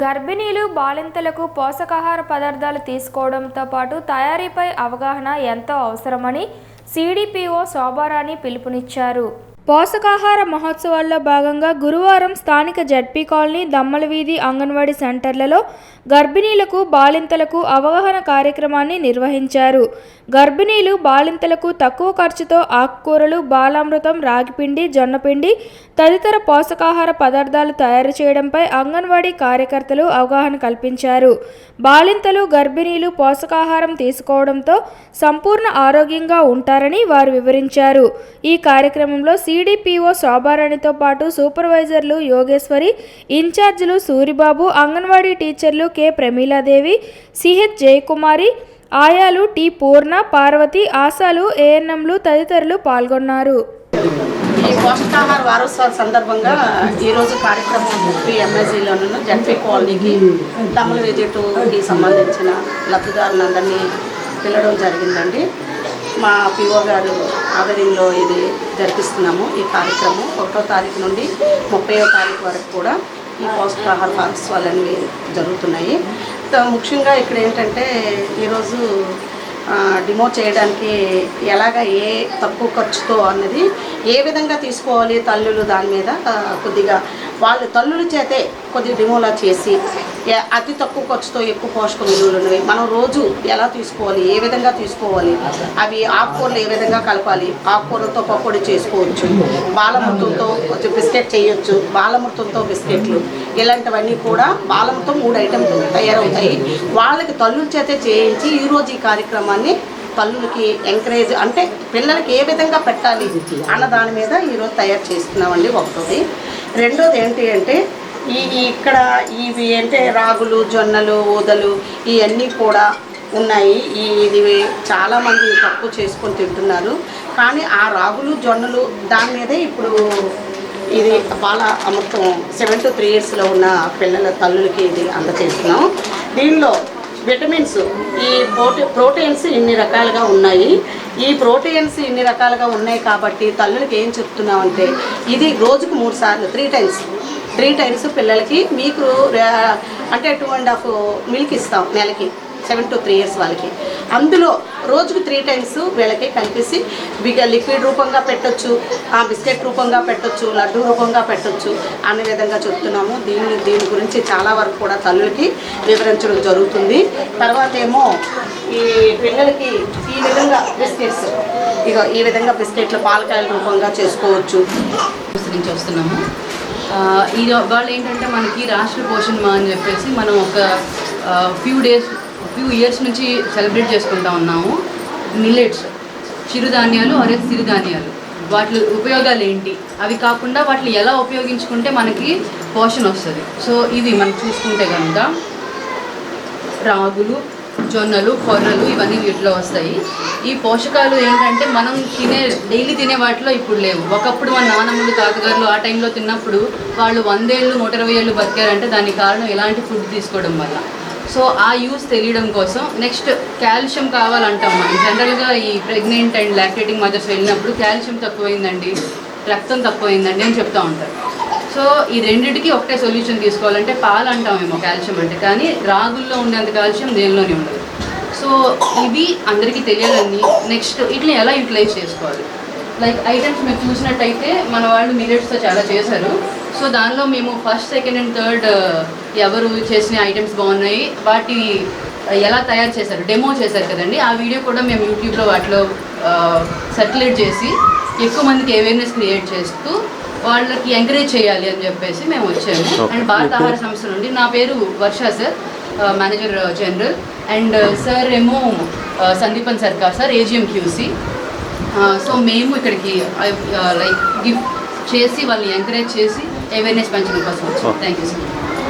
గర్భిణీలు బాలింతలకు పోషకాహార పదార్థాలు తీసుకోవడంతో పాటు తయారీపై అవగాహన ఎంతో అవసరమని సిడిపిఓ శోభారాణి పిలుపునిచ్చారు. పోషకాహార మహోత్సవాల్లో భాగంగా గురువారం స్థానిక జడ్పీ కాలనీ, దమ్మల వీధి అంగన్వాడీ సెంటర్లలో గర్భిణీలకు బాలింతలకు అవగాహన కార్యక్రమాన్ని నిర్వహించారు. గర్భిణీలు బాలింతలకు తక్కువ ఖర్చుతో ఆకుకూరలు, బాలామృతం, రాగిపిండి, జొన్నపిండి తదితర పోషకాహార పదార్థాలు తయారు చేయడంపై అంగన్వాడీ కార్యకర్తలు అవగాహన కల్పించారు. బాలింతలు, గర్భిణీలు పోషకాహారం తీసుకోవడంతో సంపూర్ణ ఆరోగ్యంగా ఉంటారని వారు వివరించారు. ఈ కార్యక్రమంలో సిడిపిఓ శోభారాణితో పాటు సూపర్వైజర్లు యోగేశ్వరి, ఇన్ఛార్జీలు సూరిబాబు, అంగన్వాడీ టీచర్లు కె ప్రమీలాదేవి, సిహెచ్ జయకుమారి, ఆయాలు టి పూర్ణ, పార్వతి, ఆశాలు, ఏఎన్ఎంలు తదితరులు పాల్గొన్నారు. ఈ పోషకాహార వారోత్సవాల సందర్భంగా ఈరోజు కార్యక్రమం ఎంఎస్జీలోనూ జడ్పీ కాలనీకి దమ్మల విజిట్కి సంబంధించిన లబ్ధిదారులందరినీ పిలవడం జరిగిందండి. మా పిఓ గారు ఆధ్వర్యంలో ఇది జరిపిస్తున్నాము. ఈ కార్యక్రమం 1వ తారీఖు నుండి 30వ తారీఖు వరకు కూడా ఈ పోషకాహార వారోత్సవాలు అనేవి జరుగుతున్నాయి. ముఖ్యంగా ఇక్కడ ఏంటంటే ఈరోజు డిమో చేయడానికి ఎలాగ ఏ తక్కువ ఖర్చుతో అన్నది ఏ విధంగా తీసుకోవాలి తల్లులు దాని మీద కొద్దిగా వాళ్ళు తల్లుల చేతే కొద్దిగా డిమోలా చేసి అతి తక్కువ ఖర్చుతో ఎక్కువ పోషక విలువలు ఉన్నవి మనం రోజు ఎలా తీసుకోవాలి, ఏ విధంగా తీసుకోవాలి, అవి ఆకుకూరలు ఏ విధంగా కలపాలి, ఆకుకూరలతో పకోడీ చేసుకోవచ్చు, బాలమృతంతో బిస్కెట్ చేయొచ్చు, బాలమృతంతో బిస్కెట్లు ఇలాంటివన్నీ కూడా బాలమృతం 3 ఐటెంలు తయారవుతాయి. వాళ్ళకి తల్లుల చేతే చేయించి ఈరోజు ఈ కార్యక్రమాన్ని తల్లులకి ఎంకరేజ్ అంటే పిల్లలకి ఏ విధంగా పెట్టాలి అన్న దాని మీద ఈరోజు తయారు చేస్తున్నామండి. ఒకటోది. రెండోది ఏంటి అంటే ఇక్కడ ఇవి అంటే రాగులు, జొన్నలు, ఊదలు ఇవన్నీ కూడా ఉన్నాయి. ఇది చాలామంది తక్కువ చేసుకొని తింటున్నారు. కానీ ఆ రాగులు, జొన్నలు దాని మీదే ఇప్పుడు ఇది బాల అమృతం 7 to 3 yearsలో ఉన్న పిల్లల తల్లులకి ఇది అందజేస్తున్నాం. దీనిలో విటమిన్స్, ఈ ప్రోటీన్స్ ఇన్ని రకాలుగా ఉన్నాయి. ఈ ప్రోటీన్స్ ఇన్ని రకాలుగా ఉన్నాయి కాబట్టి తల్లులకి ఏం చెప్తున్నామంటే ఇది రోజుకు 3 సార్లు 3 times పిల్లలకి మీకు అంటే 2.5 మిల్క్ ఇస్తాం నెలకి 7 to 3 years వాళ్ళకి. అందులో రోజుకు 3 times వీళ్ళకి కలిపేసి లిక్విడ్ రూపంగా పెట్టొచ్చు, బిస్కెట్ రూపంగా పెట్టొచ్చు, లడ్డు రూపంగా పెట్టొచ్చు అనే విధంగా చెప్తున్నాము. దీని గురించి చాలా వరకు కూడా తల్లులకి వివరించడం జరుగుతుంది. తర్వాత ఏమో ఈ పిల్లలకి ఈ విధంగా బిస్కెట్స్ ఈ విధంగా బిస్కెట్లు పాలకాయల రూపంగా చేసుకోవచ్చు. నుంచి వస్తున్నాము. వాళ్ళు ఏంటంటే మనకి రాష్ట్ర పోషణ మా అని చెప్పేసి మనం ఒక ఫ్యూ ఇయర్స్ నుంచి సెలబ్రేట్ చేసుకుంటా ఉన్నాము. మిల్లెట్స్, చిరుధాన్యాలు, సిరుధాన్యాలు వాటి ఉపయోగాలు ఏంటి, అవి కాకుండా వాటిని ఎలా ఉపయోగించుకుంటే మనకి పోషణ వస్తుంది. సో ఇవి మనం చూసుకుంటే కనుక రాగులు, జొన్నలు, కొర్రలు ఇవన్నీ వీటిలో వస్తాయి. ఈ పోషకాలు ఏంటంటే మనం డైలీ తినే వాటిలో ఇప్పుడు లేవు. ఒకప్పుడు మన నాన్నమ్మలు, తాతగారులు ఆ టైంలో తిన్నప్పుడు వాళ్ళు 100 ఏళ్ళు 120 ఏళ్ళు బతికారంటే దానికి కారణం ఇలాంటి ఫుడ్ తీసుకోవడం వల్ల. సో ఆ యూస్ తెలియడం కోసం నెక్స్ట్ కాల్షియం కావాలంటాం. మనం జనరల్గా ఈ ప్రెగ్నెంట్ అండ్ లాక్టేటింగ్ మదర్స్ వెళ్ళినప్పుడు కాల్షియం తక్కువైందండి, రక్తం తక్కువైందండి అని చెప్తూ ఉంటారు. సో ఈ రెండింటికి ఒకటే సొల్యూషన్ తీసుకోవాలంటే పాలు అంటామేమో కాల్షియం అంటే, కానీ రాగుల్లో ఉండేంత కాల్షియం దేనిలోనే ఉండదు. సో ఇవి అందరికీ తెలియాలని నెక్స్ట్ వీటిని ఎలా యూటిలైజ్ చేసుకోవాలి. లైక్ ఐటమ్స్ మీరు చూసినట్టయితే మన వాళ్ళు మిల్లెట్స్తో చాలా చేశారు. సో దానిలో మేము 1st, 2nd and 3rd ఎవరు చేసిన ఐటమ్స్ బాగున్నాయి, వాటి ఎలా తయారు చేశారు డెమో చేశారు కదండి. ఆ వీడియో కూడా మేము యూట్యూబ్లో వాటిలో సర్క్యులేట్ చేసి ఎక్కువ మందికి అవేర్నెస్ క్రియేట్ చేస్తూ వాళ్ళకి ఎంకరేజ్ చేయాలి అని చెప్పేసి మేము వచ్చాము. అండ్ భారత ఆహార సంస్థ నుండి నా పేరు Varsha sir, manager general, and sir ఏమో సందీపన్ సర్కార్ సార్, AGM QC. సో మేము ఇక్కడికి లైక్ గిఫ్ట్ చేసి వాళ్ళని ఎంకరేజ్ చేసి అవేర్నెస్ పెంచడం కోసం వచ్చాం. Thank you sir.